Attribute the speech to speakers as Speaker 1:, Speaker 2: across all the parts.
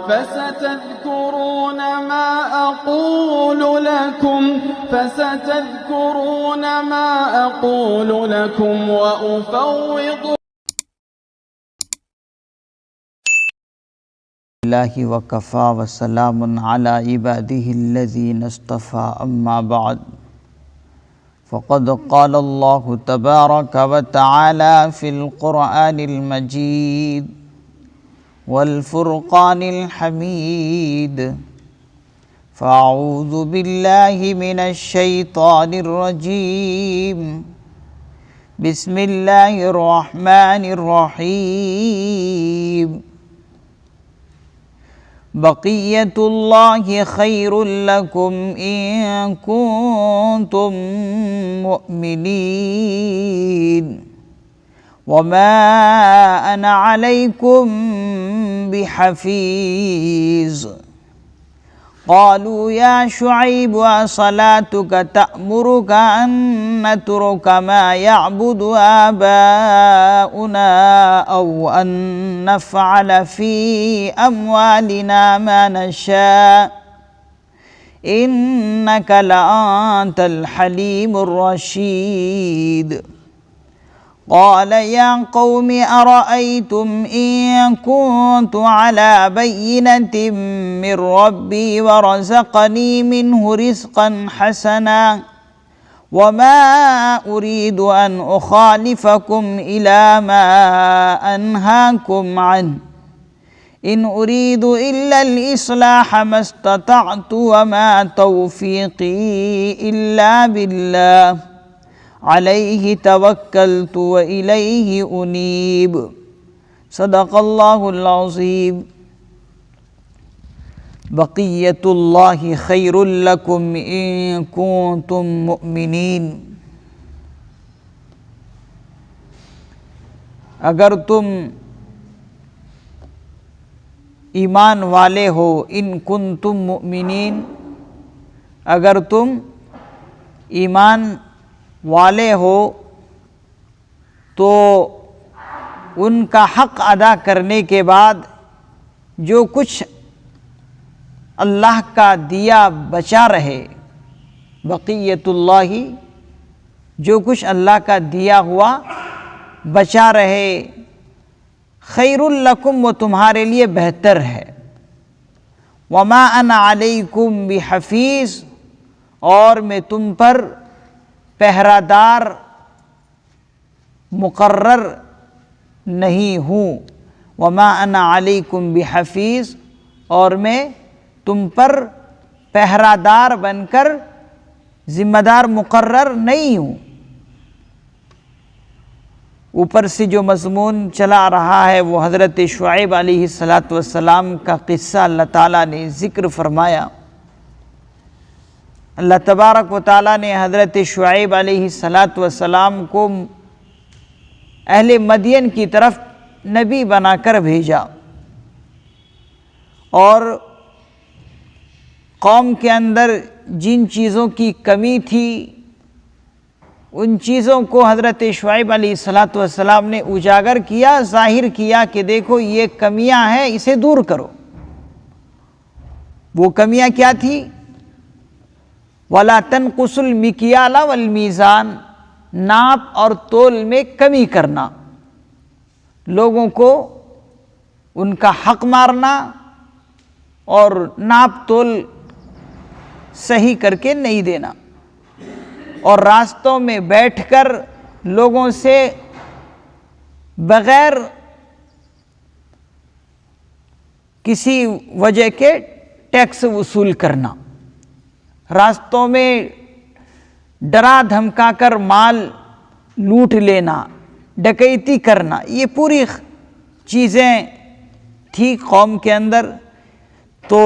Speaker 1: فستذكرون ما أقول لكم وأفوض
Speaker 2: اللہ وکفا وسلام علی عباده الذین اصطفى اما بعد فقد قال اللہ تبارک وتعالى في القرآن المجید والفرقان الحمید فاعوذ باللہ من الشیطان الرجیم بسم اللہ الرحمن الرحیم بقیت اللہ خیر لکم ان کنتم مؤمنین وما انا علیکم بحفیظ قالوا یا شعیب صلاتك تأمرك ان نترك ما يعبد آباؤنا او ان نفعل في اموالنا ما نشاء انك لأنت الحليم الرشيد قال يا قوم أرأيتم إن كنت على بينة من ربي ورزقني منه رزقا حسنا وما أريد أن أخالفكم إلى ما أنهاكم عنه إن أريد إلا الإصلاح ما استطعت وما توفيقي إلا بالله علیہ توکلت وإلیہ انیب صدق اللہ العظیم بقیت اللہ خیر لکم ان کنتم مؤمنین اگر تم ایمان والے ہو ان کنتم مؤمنین اگر تم ایمان والے ہو تو ان کا حق ادا کرنے کے بعد جو کچھ اللہ کا دیا بچا رہے بقیت اللہ جو کچھ اللہ کا دیا ہوا بچا رہے خیر لکم وہ تمہارے لیے بہتر ہے وما انا علیکم بحفیظ اور میں تم پر پہرہ دار مقرر نہیں ہوں وما انا علیکم بحفیظ اور میں تم پر پہرہ دار بن کر ذمہ دار مقرر نہیں ہوں اوپر سے جو مضمون چلا رہا ہے وہ حضرت شعیب علیہ السلام کا قصہ اللہ تعالیٰ نے ذکر فرمایا اللہ تبارک و تعالیٰ نے حضرت شعیب علیہ السلام کو اہل مدین کی طرف نبی بنا کر بھیجا اور قوم کے اندر جن چیزوں کی کمی تھی ان چیزوں کو حضرت شعیب علیہ السلام نے اجاگر کیا ظاہر کیا کہ دیکھو یہ کمیاں ہیں اسے دور کرو وہ کمیاں کیا تھی وَلَا تَنْقُصُ الْمِكْيَالَ وَالْمِيزَانَ ناپ اور تول میں کمی کرنا لوگوں کو ان کا حق مارنا اور ناپ تول صحیح کر کے نہیں دینا اور راستوں میں بیٹھ کر لوگوں سے بغیر کسی وجہ کے ٹیکس وصول کرنا راستوں میں ڈرا دھمکا کر مال لوٹ لینا ڈکیتی کرنا یہ پوری چیزیں تھی قوم کے اندر تو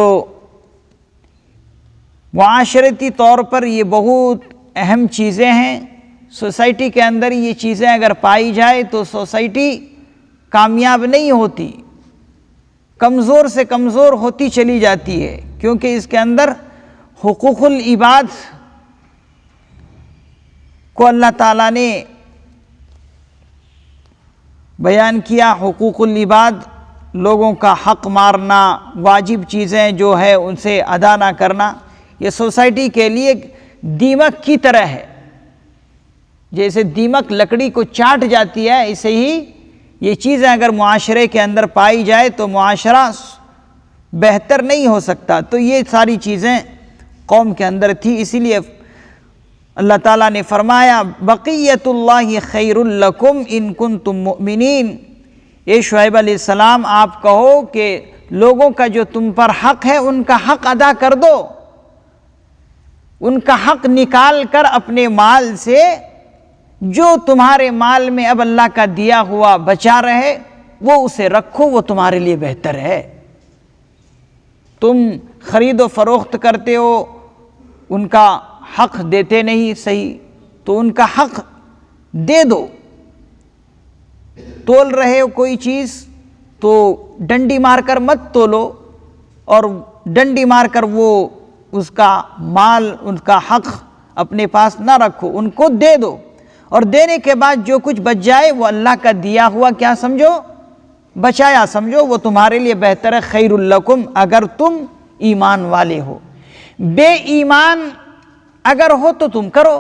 Speaker 2: معاشرتی طور پر یہ بہت اہم چیزیں ہیں سوسائٹی کے اندر یہ چیزیں اگر پائی جائے تو سوسائٹی کامیاب نہیں ہوتی کمزور سے کمزور ہوتی چلی جاتی ہے کیونکہ اس کے اندر حقوق العباد کو اللہ تعالیٰ نے بیان کیا حقوق العباد لوگوں کا حق مارنا، واجب چیزیں جو ہے ان سے ادا نہ کرنا، یہ سوسائٹی کے لیے دیمک کی طرح ہے۔ جیسے دیمک لکڑی کو چاٹ جاتی ہے، ایسے ہی یہ چیزیں اگر معاشرے کے اندر پائی جائے تو معاشرہ بہتر نہیں ہو سکتا۔ تو یہ ساری چیزیں قوم کے اندر تھی، اسی لیے اللہ تعالیٰ نے فرمایا بقیت اللہ خیر لکم ان کنتم مؤمنین۔ اے شعیب علیہ السلام آپ کہو کہ لوگوں کا جو تم پر حق ہے ان کا حق ادا کر دو، ان کا حق نکال کر اپنے مال سے جو تمہارے مال میں اب اللہ کا دیا ہوا بچا رہے وہ اسے رکھو، وہ تمہارے لیے بہتر ہے۔ تم خرید و فروخت کرتے ہو، ان کا حق دیتے نہیں، صحیح، تو ان کا حق دے دو۔ تول رہے ہو کوئی چیز تو ڈنڈی مار کر مت تولو، اور ڈنڈی مار کر وہ اس کا مال، ان کا حق اپنے پاس نہ رکھو، ان کو دے دو، اور دینے کے بعد جو کچھ بچ جائے وہ اللہ کا دیا ہوا کیا سمجھو، بچایا سمجھو، وہ تمہارے لیے بہتر ہے، خیر لکم، اگر تم ایمان والے ہو۔ بے ایمان اگر ہو تو تم کرو،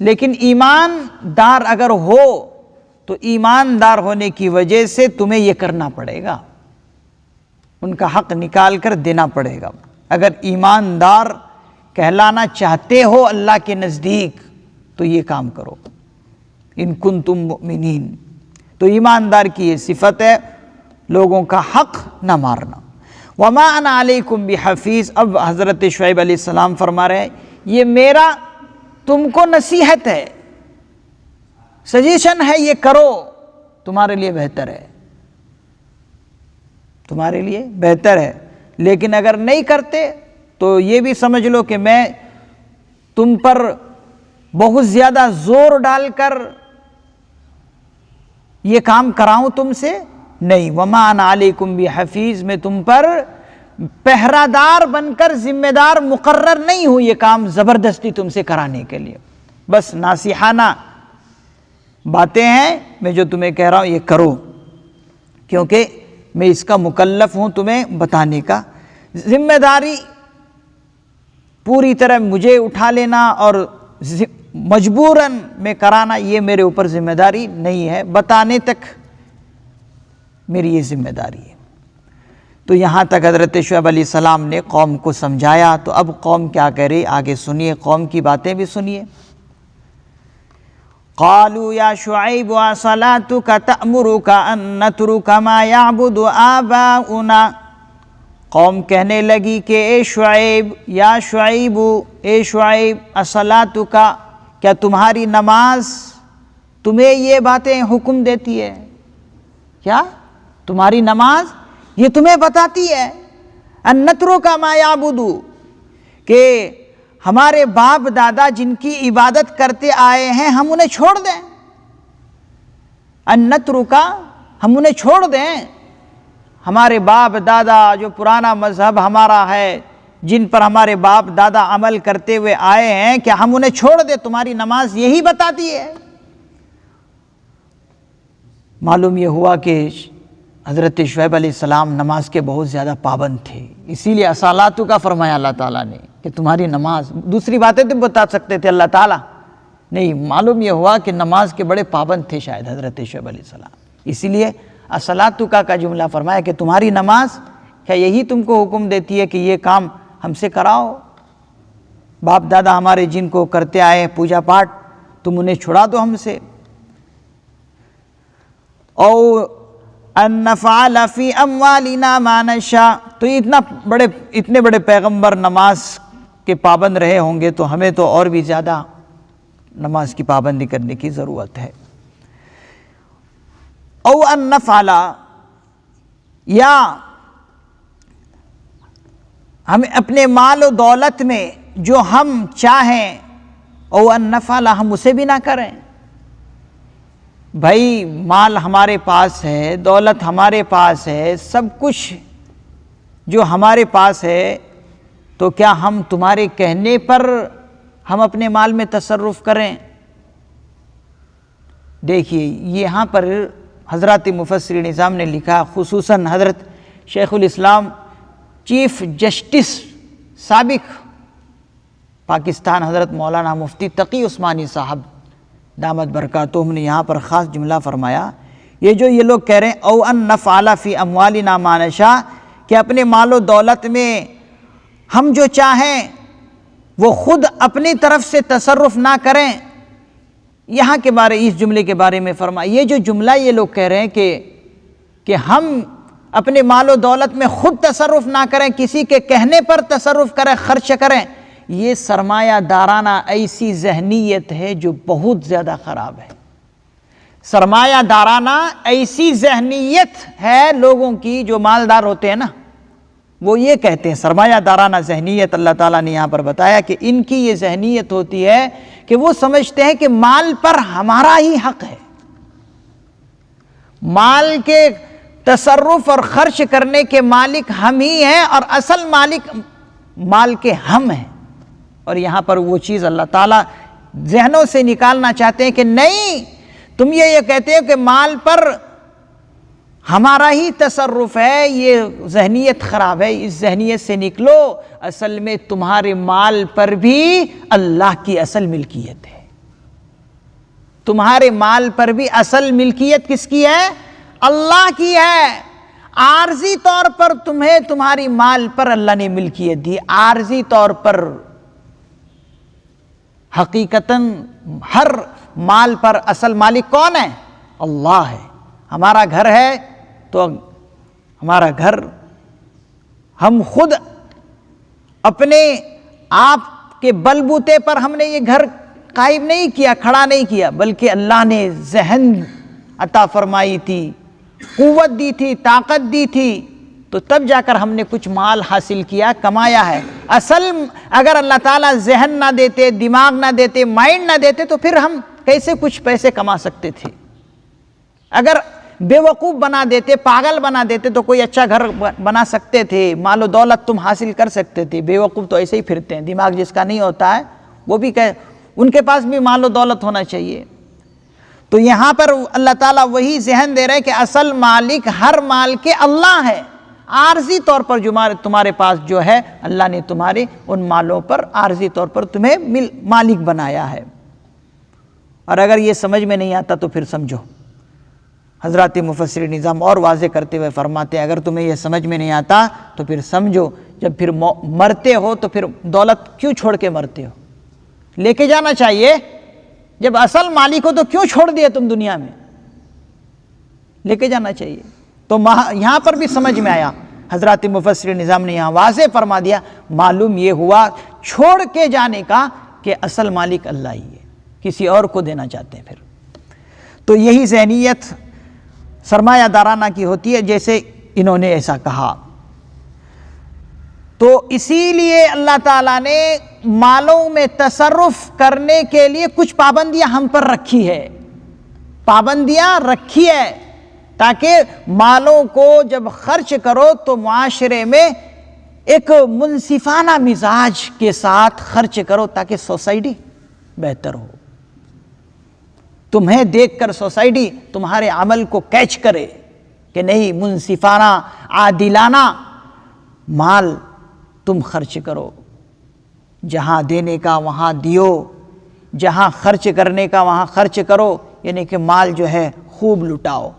Speaker 2: لیکن ایماندار اگر ہو تو ایماندار ہونے کی وجہ سے تمہیں یہ کرنا پڑے گا، ان کا حق نکال کر دینا پڑے گا۔ اگر ایماندار کہلانا چاہتے ہو اللہ کے نزدیک تو یہ کام کرو، ان کنتم مؤمنین۔ تو ایماندار کی یہ صفت ہے، لوگوں کا حق نہ مارنا۔ وما انا علیکم بحفیظ۔ اب حضرت شعیب علیہ السلام فرما رہے ہیں یہ میرا تم کو نصیحت ہے، سجیشن ہے، یہ کرو، تمہارے لیے بہتر ہے، تمہارے لیے بہتر ہے۔ لیکن اگر نہیں کرتے تو یہ بھی سمجھ لو کہ میں تم پر بہت زیادہ زور ڈال کر یہ کام کراؤں تم سے، نہیں۔ وما انا علیکم بحفیظ، میں تم پر پہرہ دار بن کر ذمہ دار مقرر نہیں ہوں یہ کام زبردستی تم سے کرانے کے لیے، بس ناصحانہ باتیں ہیں، میں جو تمہیں کہہ رہا ہوں یہ کرو، کیونکہ میں اس کا مکلف ہوں تمہیں بتانے کا۔ ذمہ داری پوری طرح مجھے اٹھا لینا اور مجبوراً میں کرانا یہ میرے اوپر ذمہ داری نہیں ہے، بتانے تک میری یہ ذمہ داری ہے۔ تو یہاں تک حضرت شعیب علیہ السلام نے قوم کو سمجھایا، تو اب قوم کیا کہہ رہی آگے سنیے، قوم کی باتیں بھی سنیے۔ قالوا یا شعیب اصلاتک تأمرک ان نترک ما یعبد آباؤنا۔ قوم کہنے لگی کہ اے شعیب، یا شعیب، اے شعیب، اصلاتک، کیا تمہاری نماز تمہیں یہ باتیں حکم دیتی ہے؟ کیا تمہاری نماز یہ تمہیں بتاتی ہے ان نترک ما یعبد، کہ ہمارے باپ دادا جن کی عبادت کرتے آئے ہیں ہم انہیں چھوڑ دیں؟ ان نترک، ہم انہیں چھوڑ دیں؟ ہمارے باپ دادا جو پرانا مذہب ہمارا ہے، جن پر ہمارے باپ دادا عمل کرتے ہوئے آئے ہیں، کیا ہم انہیں چھوڑ دیں؟ تمہاری نماز یہی بتاتی ہے؟ معلوم یہ ہوا کہ حضرت شعیب علیہ السلام نماز کے بہت زیادہ پابند تھے، اسی لیے اصالاتو کا فرمایا اللہ تعالیٰ نے کہ تمہاری نماز، دوسری باتیں تم بتا سکتے تھے اللہ تعالیٰ، نہیں، معلوم یہ ہوا کہ نماز کے بڑے پابند تھے شاید حضرت شعیب علیہ السلام، اسی لیے اصلاتک کا جملہ فرمایا کہ تمہاری نماز کیا یہی تم کو حکم دیتی ہے کہ یہ کام ہم سے کراؤ؟ باپ دادا ہمارے جن کو کرتے آئے پوجا پاٹ، تم انہیں چھڑا دو ہم سے۔ او ان نفعل فی اموالنا ما نشاء، تو اتنے بڑے پیغمبر نماز کے پابند رہے ہوں گے تو ہمیں تو اور بھی زیادہ نماز کی پابندی کرنے کی ضرورت ہے۔ او ان نفعل، یا ہم اپنے مال و دولت میں جو ہم چاہیں، او ان نفعل، ہم اسے بھی نہ کریں۔ بھائی مال ہمارے پاس ہے، دولت ہمارے پاس ہے، سب کچھ جو ہمارے پاس ہے، تو کیا ہم تمہارے کہنے پر ہم اپنے مال میں تصرف کریں؟ دیکھیے یہاں پر حضرات مفسرین نظام نے لکھا، خصوصاً حضرت شیخ الاسلام چیف جسٹس سابق پاکستان حضرت مولانا مفتی تقی عثمانی صاحب دامت برکاتہم نے یہاں پر خاص جملہ فرمایا، یہ لوگ کہہ رہے ہیں او ان نفعل فی اموالنا ما نشاء، کہ اپنے مال و دولت میں ہم جو چاہیں وہ خود اپنی طرف سے تصرف نہ کریں. یہاں کے بارے اس جملے کے بارے میں فرمایا، یہ جو جملہ یہ لوگ کہہ رہے ہیں کہ ہم اپنے مال و دولت میں خود تصرف نہ کریں، کسی کے کہنے پر تصرف کریں، خرچ کریں، یہ سرمایہ دارانہ ایسی ذہنیت ہے جو بہت زیادہ خراب ہے. سرمایہ دارانہ ایسی ذہنیت ہے لوگوں کی جو مالدار ہوتے ہیں نا، وہ یہ کہتے ہیں، سرمایہ دارانہ ذہنیت اللہ تعالیٰ نے یہاں پر بتایا کہ ان کی یہ ذہنیت ہوتی ہے کہ وہ سمجھتے ہیں کہ مال پر ہمارا ہی حق ہے، مال کے تصرف اور خرچ کرنے کے مالک ہم ہی ہیں اور اصل مالک مال کے ہم ہیں. اور یہاں پر وہ چیز اللہ تعالیٰ ذہنوں سے نکالنا چاہتے ہیں کہ نہیں، تم یہ کہتے ہو کہ مال پر ہمارا ہی تصرف ہے، یہ ذہنیت خراب ہے، اس ذہنیت سے نکلو. اصل میں تمہارے مال پر بھی اللہ کی اصل ملکیت ہے، تمہارے مال پر بھی اصل ملکیت کس کی ہے؟ اللہ کی ہے. عارضی طور پر تمہیں تمہاری مال پر اللہ نے ملکیت دی، عارضی طور پر. حقیقتاً ہر مال پر اصل مالک کون ہے؟ اللہ ہے. ہمارا گھر ہے تو ہمارا گھر ہم خود اپنے آپ کے بل بوتے پر ہم نے یہ گھر قائم نہیں کیا، کھڑا نہیں کیا، بلکہ اللہ نے ذہن عطا فرمائی تھی، قوت دی تھی، طاقت دی تھی، تو تب جا کر ہم نے کچھ مال حاصل کیا، کمایا ہے. اصل اگر اللہ تعالیٰ ذہن نہ دیتے، دماغ نہ دیتے، مائنڈ نہ دیتے تو پھر ہم کیسے کچھ پیسے کما سکتے تھے؟ اگر بے وقوف بنا دیتے، پاگل بنا دیتے تو کوئی اچھا گھر بنا سکتے تھے، مال و دولت تم حاصل کر سکتے تھے. بے وقوف تو ایسے ہی پھرتے ہیں، دماغ جس کا نہیں ہوتا ہے وہ بھی ان کے پاس بھی مال و دولت ہونا چاہیے. تو یہاں پر اللہ تعالیٰ وہی ذہن دے رہے کہ اصل مالک ہر مال کے اللہ ہے. عارضی طور پر جو تمہارے پاس جو ہے، اللہ نے تمہارے ان مالوں پر عارضی طور پر تمہیں مالک بنایا ہے. اور اگر یہ سمجھ میں نہیں آتا تو پھر سمجھو. حضرات مفسر نظام اور واضح کرتے ہوئے فرماتے ہیں اگر تمہیں یہ سمجھ میں نہیں آتا تو پھر سمجھو، جب پھر مرتے ہو تو پھر دولت کیوں چھوڑ کے مرتے ہو؟ لے کے جانا چاہیے. جب اصل مالک ہو تو کیوں چھوڑ دیا تم دنیا میں؟ لے کے جانا چاہیے. تو یہاں پر بھی سمجھ میں آیا، حضرات مفسر نظام نے یہاں واضح فرما دیا، معلوم یہ ہوا چھوڑ کے جانے کا کہ اصل مالک اللہ ہی ہے، کسی اور کو دینا چاہتے ہیں. پھر تو یہی ذہنیت سرمایہ دارانہ کی ہوتی ہے، جیسے انہوں نے ایسا کہا. تو اسی لیے اللہ تعالیٰ نے مالوں میں تصرف کرنے کے لیے کچھ پابندیاں ہم پر رکھی ہے، پابندیاں رکھی ہے تاکہ مالوں کو جب خرچ کرو تو معاشرے میں ایک منصفانہ مزاج کے ساتھ خرچ کرو تاکہ سوسائٹی بہتر ہو. تمہیں دیکھ کر سوسائٹی تمہارے عمل کو کیچ کرے کہ نہیں، منصفانہ عادلانہ مال تم خرچ کرو، جہاں دینے کا وہاں دیو، جہاں خرچ کرنے کا وہاں خرچ کرو، یعنی کہ مال جو ہے خوب لٹاؤ.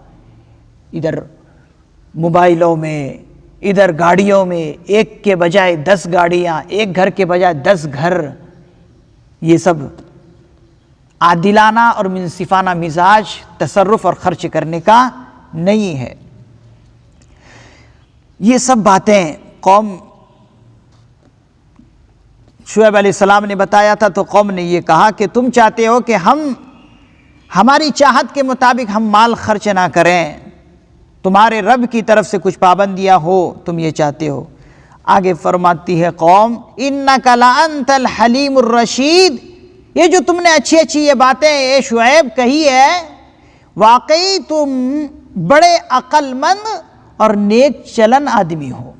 Speaker 2: ادھر موبائلوں میں، ادھر گاڑیوں میں، ایک کے بجائے 10 گاڑیاں، ایک گھر کے بجائے 10 گھر. یہ سب عادلانہ اور منصفانہ مزاج تصرف اور خرچ کرنے کا نہیں ہے. یہ سب باتیں قوم شعیب علیہ السلام نے بتایا تھا، تو قوم نے یہ کہا کہ تم چاہتے ہو کہ ہماری چاہت کے مطابق ہم مال خرچ نہ کریں، تمہارے رب کی طرف سے کچھ پابندیاں ہو، تم یہ چاہتے ہو. آگے فرماتی ہے قوم انک لانت الحلیم الرشید، یہ جو تم نے اچھی اچھی یہ باتیں اے شعیب کہی ہے، واقعی تم بڑے عقل مند اور نیک چلن آدمی ہو.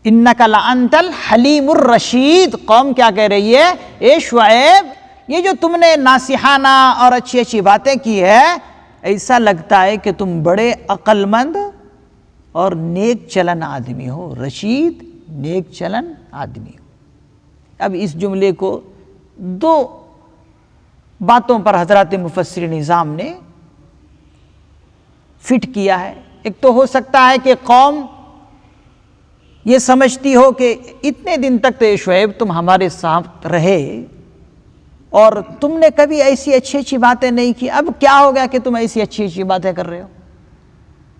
Speaker 2: انک لانت الحلیم الرشید، قوم کیا کہہ رہی ہے؟ اے شعیب، یہ جو تم نے ناصحانہ اور اچھی اچھی باتیں کی ہے، ایسا لگتا ہے کہ تم بڑے عقل مند اور نیک چلن آدمی ہو، رشید نیک چلن آدمی ہو۔ اب اس جملے کو دو باتوں پر حضرات مفسر نظام نے فٹ کیا ہے۔ ایک تو ہو سکتا ہے کہ قوم یہ سمجھتی ہو کہ اتنے دن تک تو شعیب تم ہمارے ساتھ رہے اور تم نے کبھی ایسی اچھی اچھی باتیں نہیں کی، اب کیا ہو گیا کہ تم ایسی اچھی اچھی باتیں کر رہے ہو۔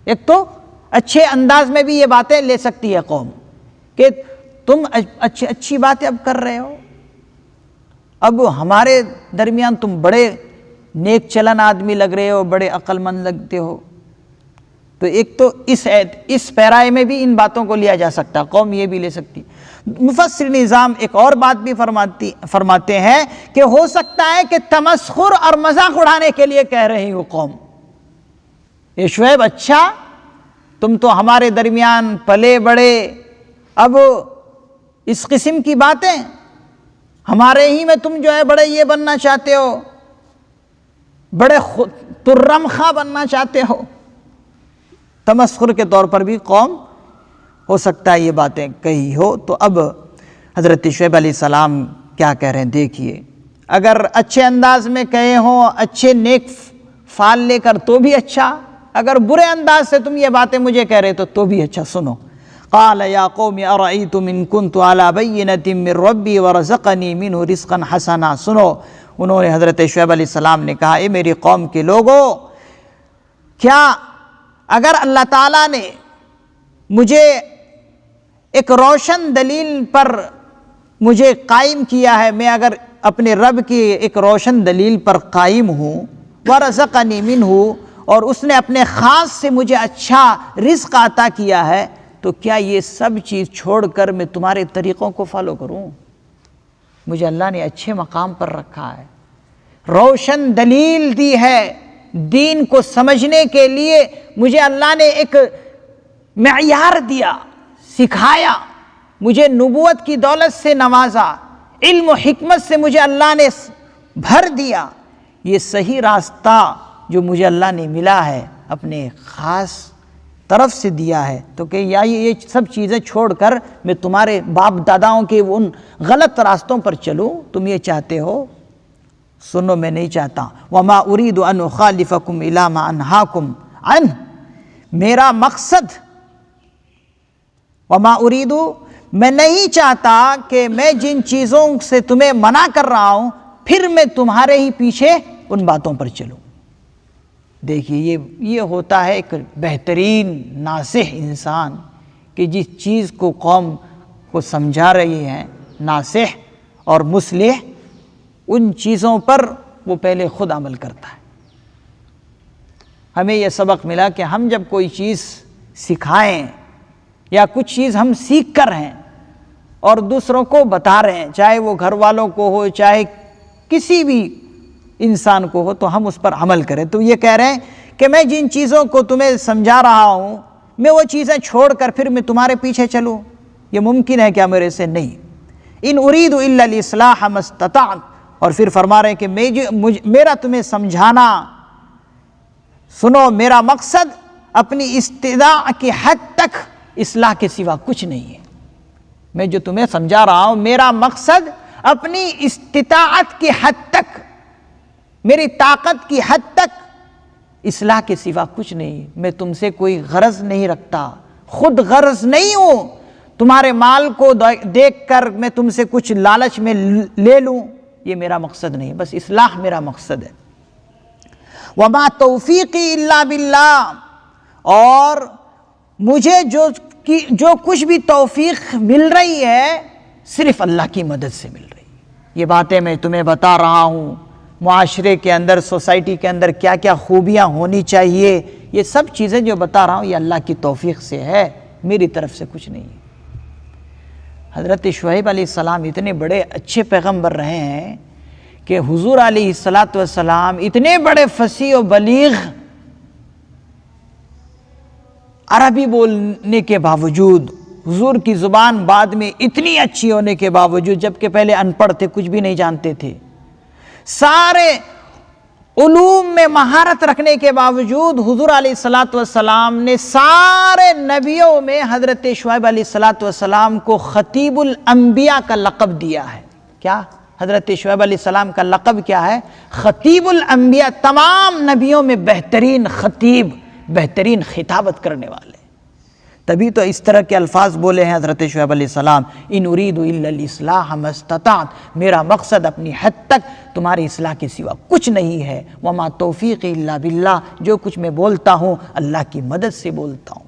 Speaker 2: ایک تو اچھے انداز میں بھی یہ باتیں لے سکتی ہے قوم کہ تم اچھی باتیں اب کر رہے ہو، اب ہمارے درمیان تم بڑے نیک چلن آدمی لگ رہے ہو، بڑے عقل مند لگتے ہو۔ تو ایک تو اس پیرائے میں بھی ان باتوں کو لیا جا سکتا، قوم یہ بھی لے سکتی۔ مفسر نظام ایک اور بات بھی فرماتے ہیں کہ ہو سکتا ہے کہ تمسخر اور مذاق اڑانے کے لیے کہہ رہی ہو قوم، اے شعیب اچھا تم تو ہمارے درمیان پلے بڑے، اب اس قسم کی باتیں ہمارے ہی میں تم جو ہے بڑے یہ بننا چاہتے ہو، بڑے ترم خواہ بننا چاہتے ہو۔ تمسخر کے طور پر بھی قوم ہو سکتا ہے یہ باتیں کہی ہو۔ تو اب حضرت شعیب علیہ السلام کیا کہہ رہے ہیں دیکھیے، اگر اچھے انداز میں کہے ہوں، اچھے نیک فعل لے کر تو بھی اچھا، اگر برے انداز سے تم یہ باتیں مجھے کہہ رہے تو بھی اچھا۔ سنو، قال یا قوم ارأیتم ان کنت علی بینۃ من ربی ورزقنی منہ رزقا حسنا۔ سنو، انہوں نے حضرت شعیب علیہ السلام نے کہا، اے میری قوم کے لوگوں، کیا اگر اللہ تعالیٰ نے مجھے ایک روشن دلیل پر مجھے قائم کیا ہے، میں اگر اپنے رب کی ایک روشن دلیل پر قائم ہوں، ورزقنی منہ، اور اس نے اپنے خاص سے مجھے اچھا رزق عطا کیا ہے، تو کیا یہ سب چیز چھوڑ کر میں تمہارے طریقوں کو فالو کروں؟ مجھے اللہ نے اچھے مقام پر رکھا ہے، روشن دلیل دی ہے، دین کو سمجھنے کے لیے مجھے اللہ نے ایک معیار دیا، سکھایا، مجھے نبوت کی دولت سے نوازا، علم و حکمت سے مجھے اللہ نے بھر دیا۔ یہ صحیح راستہ جو مجھے اللہ نے ملا ہے اپنے خاص طرف سے دیا ہے، تو کہ یہ سب چیزیں چھوڑ کر میں تمہارے باپ داداؤں کے ان غلط راستوں پر چلوں؟ تم یہ چاہتے ہو؟ سنو، میں نہیں چاہتا۔ وما اريد ان اخالفكم الى ما انهاكم عنه، میرا مقصد، وما اريد، میں نہیں چاہتا کہ میں جن چیزوں سے تمہیں منع کر رہا ہوں پھر میں تمہارے ہی پیچھے ان باتوں پر چلوں۔ دیکھیے یہ ہوتا ہے ایک بہترین ناصح انسان کہ جس چیز کو قوم کو سمجھا رہی ہے، ناصح اور مصلح، ان چیزوں پر وہ پہلے خود عمل کرتا ہے۔ ہمیں یہ سبق ملا کہ ہم جب کوئی چیز سکھائیں یا کچھ چیز ہم سیکھ کر ہیں اور دوسروں کو بتا رہے ہیں، چاہے وہ گھر والوں کو ہو، چاہے کسی بھی انسان کو ہو، تو ہم اس پر عمل کریں۔ تو یہ کہہ رہے ہیں کہ میں جن چیزوں کو تمہیں سمجھا رہا ہوں، میں وہ چیزیں چھوڑ کر پھر میں تمہارے پیچھے چلوں، یہ ممکن ہے کیا میرے سے؟ نہیں۔ ان اريد الا الاصلاح ما استطعت، اور پھر فرما رہے ہیں کہ میرا تمہیں سمجھانا، سنو، میرا مقصد اپنی استطاعت کی حد تک اصلاح کے سوا کچھ نہیں ہے۔ میں جو تمہیں سمجھا رہا ہوں، میرا مقصد اپنی استطاعت کی حد تک، میری طاقت کی حد تک اصلاح کے سوا کچھ نہیں۔ میں تم سے کوئی غرض نہیں رکھتا، خود غرض نہیں ہوں، تمہارے مال کو دیکھ کر میں تم سے کچھ لالچ میں لے لوں، یہ میرا مقصد نہیں، بس اصلاح میرا مقصد ہے۔ وما توفیقی الا باللہ، اور مجھے جو کچھ بھی توفیق مل رہی ہے صرف اللہ کی مدد سے مل رہی ہے۔ یہ باتیں میں تمہیں بتا رہا ہوں، معاشرے کے اندر، سوسائٹی کے اندر کیا کیا خوبیاں ہونی چاہیے، یہ سب چیزیں جو بتا رہا ہوں یہ اللہ کی توفیق سے ہے، میری طرف سے کچھ نہیں ہے۔ حضرت شعیب علیہ السلام اتنے بڑے اچھے پیغمبر رہے ہیں کہ حضور علیہ السلام اتنے بڑے فصیح و بلیغ عربی بولنے کے باوجود، حضور کی زبان بعد میں اتنی اچھی ہونے کے باوجود، جبکہ پہلے ان پڑھ تھے، کچھ بھی نہیں جانتے تھے، سارے علوم میں مہارت رکھنے کے باوجود حضور علیہ الصلاۃ والسلام نے سارے نبیوں میں حضرت شعیب علیہ الصلاۃ والسلام کو خطیب الانبیاء کا لقب دیا ہے۔ کیا حضرت شعیب علیہ السلام کا لقب کیا ہے؟ خطیب الانبیاء، تمام نبیوں میں بہترین خطیب، بہترین خطابت کرنے والے۔ تبھی تو اس طرح کے الفاظ بولے ہیں حضرت شعیب علیہ السلام، ان اريد الا الاصلاح ما استطعت، میرا مقصد اپنی حد تک تمہاری اصلاح کے سوا کچھ نہیں ہے، وما توفیقی الا باللہ، جو کچھ میں بولتا ہوں اللہ کی مدد سے بولتا ہوں۔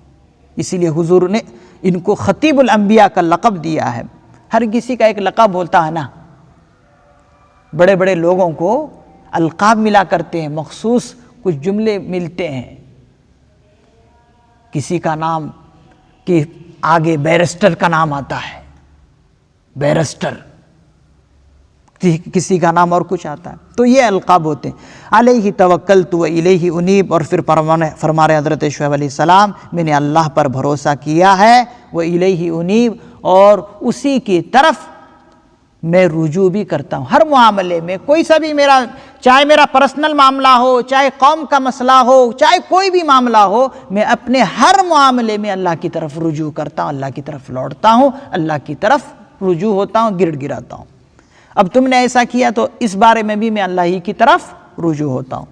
Speaker 2: اسی لیے حضور نے ان کو خطیب الانبیاء کا لقب دیا ہے۔ ہر کسی کا ایک لقب ہوتا ہے نا، بڑے بڑے لوگوں کو القاب ملا کرتے ہیں، مخصوص کچھ جملے ملتے ہیں۔ کسی کا نام کہ آگے بیرسٹر کا نام آتا ہے، بیرسٹر، کسی کا نام اور کچھ آتا ہے، تو یہ القاب ہوتے ہیں۔ علیہ توکلت و الیہ انیب، اور پھر فرما رہے حضرت شعیب علیہ السلام، میں نے اللہ پر بھروسہ کیا ہے، و الیہ انیب، اور اسی کی طرف میں رجوع بھی کرتا ہوں۔ ہر معاملے میں، کوئی سا بھی میرا، چاہے میرا پرسنل معاملہ ہو، چاہے قوم کا مسئلہ ہو، چاہے کوئی بھی معاملہ ہو، میں اپنے ہر معاملے میں اللہ کی طرف رجوع کرتا ہوں، اللہ کی طرف لوٹتا ہوں، اللہ کی طرف رجوع ہوتا ہوں، گڑ گراتا ہوں۔ اب تم نے ایسا کیا تو اس بارے میں بھی میں اللہ ہی کی طرف رجوع ہوتا ہوں۔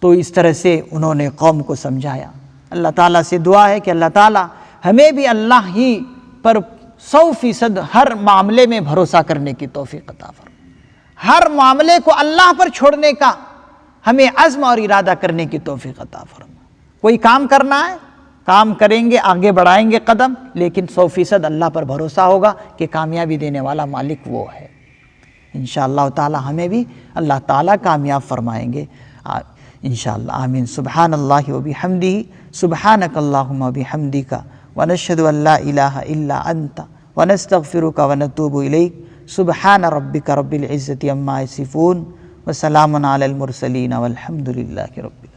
Speaker 2: تو اس طرح سے انہوں نے قوم کو سمجھایا۔ اللہ تعالیٰ سے دعا ہے کہ اللہ تعالیٰ ہمیں بھی اللہ ہی پر 100% ہر معاملے میں بھروسہ کرنے کی توفیق عطا فرمائے، ہر معاملے کو اللہ پر چھوڑنے کا ہمیں عزم اور ارادہ کرنے کی توفیق عطا فرمائے۔ کوئی کام کرنا ہے، کام کریں گے، آگے بڑھائیں گے قدم، لیکن 100% اللہ پر بھروسہ ہوگا کہ کامیابی دینے والا مالک وہ ہے۔ انشاءاللہ تعالی ہمیں بھی اللہ تعالیٰ کامیاب فرمائیں گے انشاءاللہ، آمین۔ سبحان اللہ و بحمدہ، سبحانک اللہم و بحمدک، ونشہد ان لا الہ الا انت، ونستغفرک ونتوب الیک۔ سبحان ربک رب العزت عما یصفون، وسلام علی المرسلین، والحمد للہ رب العالمین۔